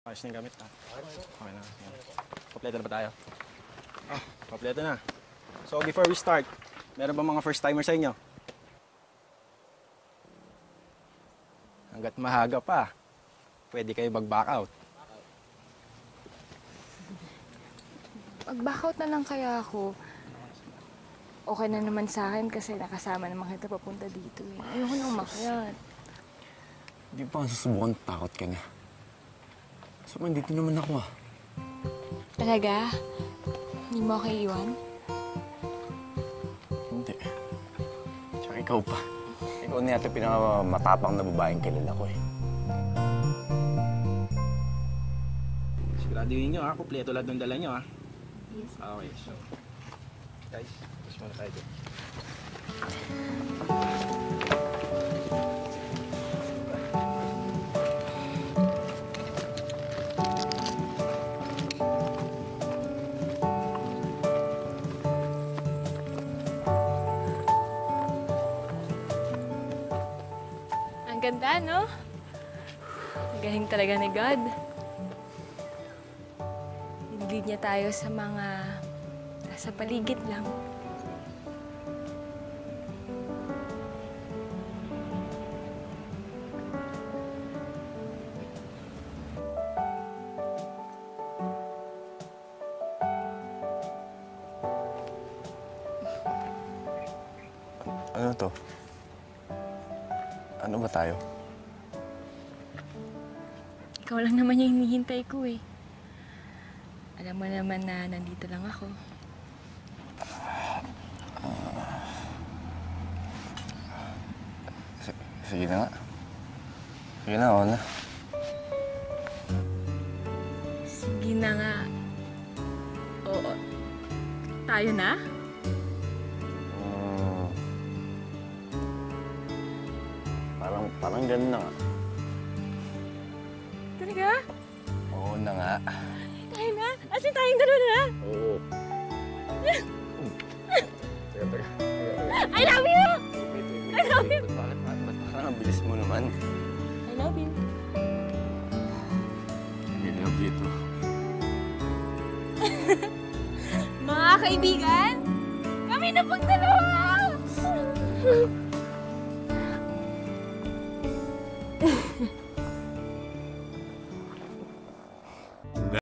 Ayos na yung gamit. Okay na. Kompleto na ba tayo? Kompleto na. So, before we start, meron ba mga first timer sa inyo? Hanggat mahaga pa, pwede kayo mag-back out. Mag-back out na lang kaya ako. Okay na naman sa akin kasi nakasama naman kita papunta dito eh. Ayoko na umakyat. Di ba susubukan takot ka na? So, dito naman ako Talaga? Hindi mo ako iiwan? Hindi. Tsaka ikaw pa. Ikaw na yata pinakamatapang na babaeng kilala ko eh. Siguraduhin nyo kompleto lahat ng dala nyo Yes. Okay, so guys, tapos muna tayo dito. Ang ganda, no? Ang galing talaga ni God. Nilid niya tayo sa mga nasa paligid lang. Ano to? Ano ba tayo? Ikaw lang naman yung hinihintay ko eh. Alam mo naman na nandito lang ako. Sige na nga. Sige na, ako na. Sige na nga. Oo. Tayo na? Parang ganun na nga. Talaga? Oo na nga. Tayo na? As in tayong dalawa na? Oo. Teka. I love you! I love you! Bakit parang ang bilis mo naman? I love you. I love you too. Mga kaibigan, kami na pong dalawa!